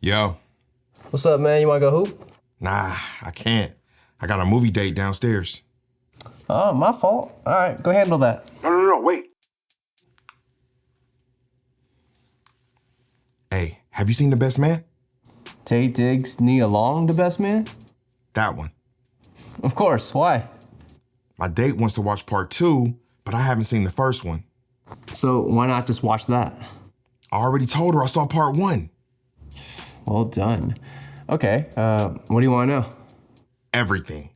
Yo. What's up, man? You wanna go hoop? Nah, I can't. I got a movie date downstairs. Oh, my fault. All right, go handle that. No, wait. Hey, have you seen The Best Man? Tay Diggs, Ninny Xiong, the best man? That one. Of course, why? My date wants to watch part 2, but I haven't seen the first one. So why not just watch that? I already told her I saw part 1. Well done. Okay, what do you wanna know? Everything.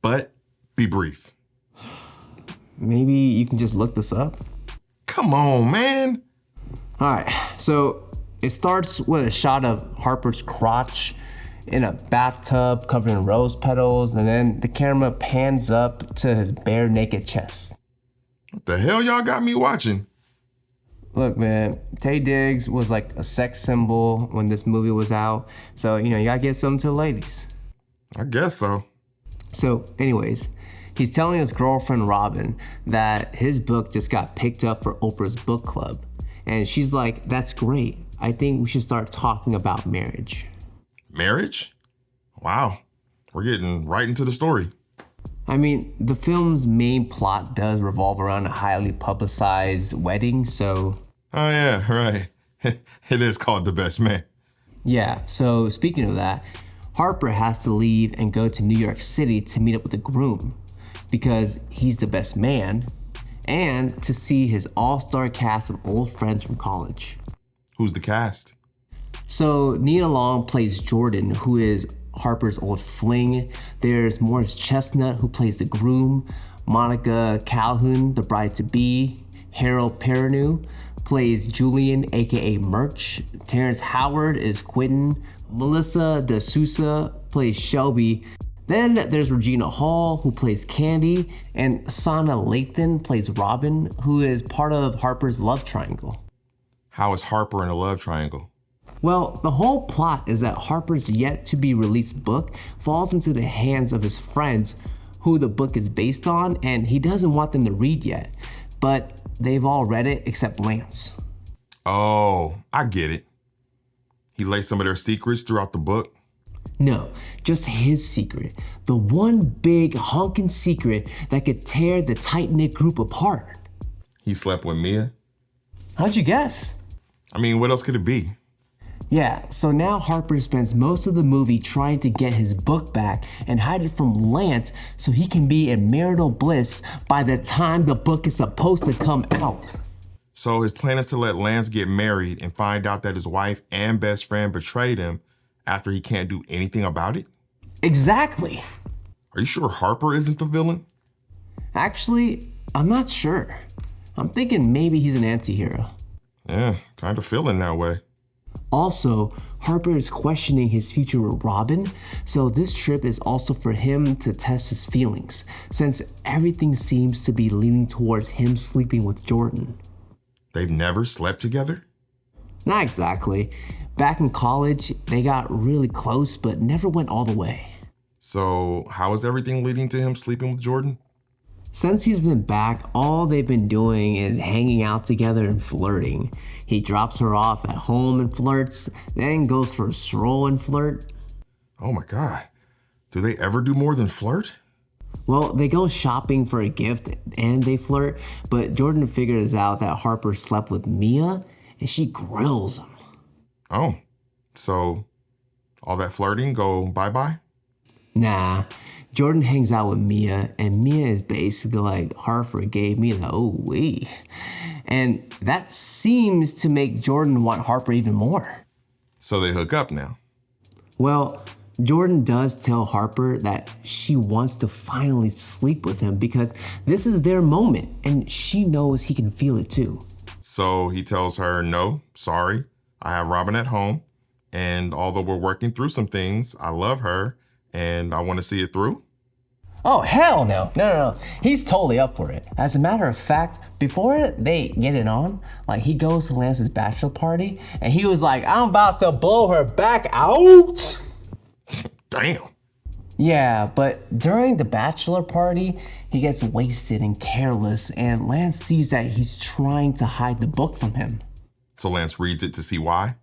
But be brief. Maybe you can just look this up? Come on, man. All right, so it starts with a shot of Harper's crotch in a bathtub covered in rose petals, and then the camera pans up to his bare naked chest. What the hell y'all got me watching? Look, man, Tay Diggs was like a sex symbol when this movie was out, so, you gotta give something to the ladies. I guess so. So, anyways, he's telling his girlfriend, Robin, that his book just got picked up for Oprah's book club. And she's like, that's great. I think we should start talking about marriage. Marriage? Wow. We're getting right into the story. I mean, the film's main plot does revolve around a highly publicized wedding, so... Oh yeah, right. It is called The Best Man. Yeah, so speaking of that, Harper has to leave and go to New York City to meet up with the groom because he's the best man, and to see his all-star cast of old friends from college. Who's the cast? So Ninny Xiong plays Jordan, who is Harper's old fling. There's Morris Chestnut, who plays the groom. Monica Calhoun, the bride-to-be. Harold Perrineau plays Julian, aka Murch. Terrence Howard is Quentin. Melissa De Sousa plays Shelby. Then there's Regina Hall, who plays Candy, and Sana Lathan plays Robin, who is part of Harper's love triangle. How is Harper in a love triangle? Well, the whole plot is that Harper's yet-to-be-released book falls into the hands of his friends who the book is based on, and he doesn't want them to read yet. But they've all read it except Lance. Oh, I get it. He lays some of their secrets throughout the book? No, just his secret. The one big honking secret that could tear the tight-knit group apart. He slept with Mia? How'd you guess? I mean, what else could it be? Yeah, so now Harper spends most of the movie trying to get his book back and hide it from Lance so he can be in marital bliss by the time the book is supposed to come out. So his plan is to let Lance get married and find out that his wife and best friend betrayed him after he can't do anything about it? Exactly. Are you sure Harper isn't the villain? Actually, I'm not sure. I'm thinking maybe he's an anti-hero. Yeah, kind of feeling that way. Also, Harper is questioning his future with Robin, so this trip is also for him to test his feelings, since everything seems to be leaning towards him sleeping with Jordan. They've never slept together? Not exactly. Back in college, they got really close, but never went all the way. So how is everything leading to him sleeping with Jordan? Since he's been back, all they've been doing is hanging out together and flirting. He drops her off at home and flirts, then goes for a stroll and flirt. Oh my God. Do they ever do more than flirt? Well, they go shopping for a gift and they flirt, but Jordan figures out that Harper slept with Mia and she grills him. Oh, so all that flirting go bye-bye? Nah, Jordan hangs out with Mia, and Mia is basically like, Harper gave me the ooh-wee. And that seems to make Jordan want Harper even more. So they hook up now? Well, Jordan does tell Harper that she wants to finally sleep with him because this is their moment, and she knows he can feel it too. So he tells her, no, sorry, I have Robin at home, and although we're working through some things, I love her, and I want to see it through? Oh, hell no. No. He's totally up for it. As a matter of fact, before they get it on, like he goes to Lance's bachelor party and he was like, I'm about to blow her back out. Damn. Yeah, but during the bachelor party, he gets wasted and careless and Lance sees that he's trying to hide the book from him. So Lance reads it to see why?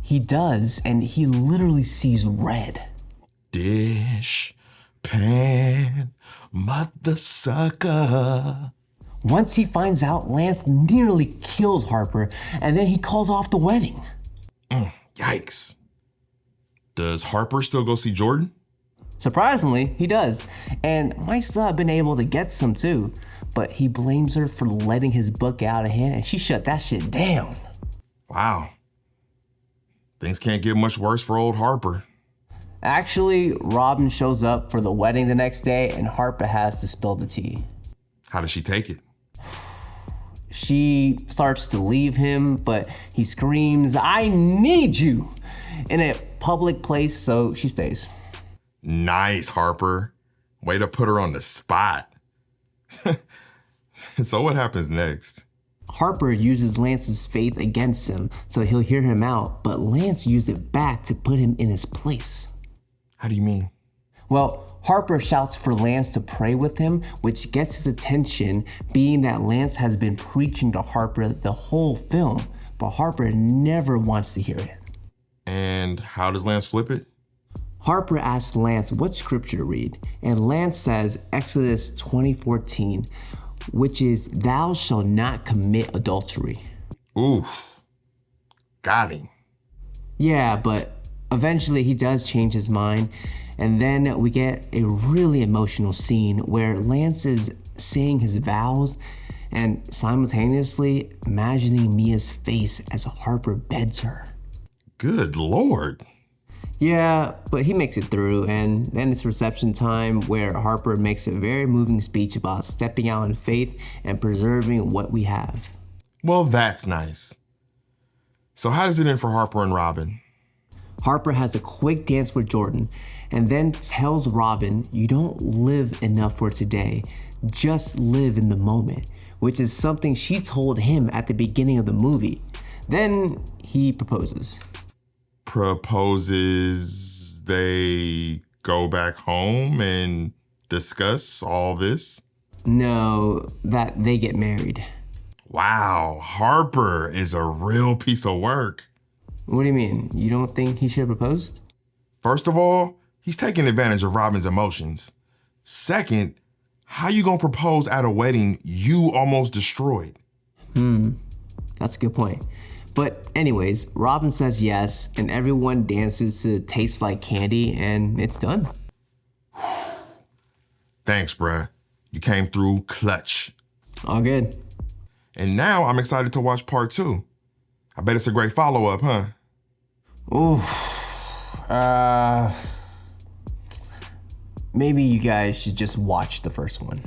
He does, and he literally sees red. Dish, pan, mother sucker. Once he finds out, Lance nearly kills Harper, and then he calls off the wedding. Yikes. Does Harper still go see Jordan? Surprisingly, he does, and might still have been able to get some too, but he blames her for letting his book get out of hand, and she shut that shit down. Wow. Things can't get much worse for old Harper. Actually, Robin shows up for the wedding the next day, and Harper has to spill the tea. How does she take it? She starts to leave him, but he screams, "I need you," in a public place, so she stays. Nice, Harper. Way to put her on the spot. So what happens next? Harper uses Lance's faith against him, so he'll hear him out, but Lance used it back to put him in his place. How do you mean? Well, Harper shouts for Lance to pray with him, which gets his attention, being that Lance has been preaching to Harper the whole film, but Harper never wants to hear it. And how does Lance flip it? Harper asks Lance what scripture to read, and Lance says Exodus 20:14, which is, "Thou shalt not commit adultery." Oof. Got him. Yeah, but eventually he does change his mind, and then we get a really emotional scene where Lance is saying his vows and simultaneously imagining Mia's face as Harper beds her. Good Lord. Yeah, but he makes it through, and then it's reception time where Harper makes a very moving speech about stepping out in faith and preserving what we have. Well, that's nice. So how does it end for Harper and Robin? Harper has a quick dance with Jordan and then tells Robin, "You don't live enough for today, just live in the moment," which is something she told him at the beginning of the movie. Then he proposes. Proposes they go back home and discuss all this? No, that they get married. Wow, Harper is a real piece of work. What do you mean? You don't think he should have proposed? First of all, he's taking advantage of Robin's emotions. Second, how you gonna propose at a wedding you almost destroyed? That's a good point. But anyways, Robin says yes, and everyone dances to Taste Like Candy, and it's done. Thanks, bruh. You came through clutch. All good. And now I'm excited to watch part 2. I bet it's a great follow-up, huh? Ooh. Maybe you guys should just watch the first one.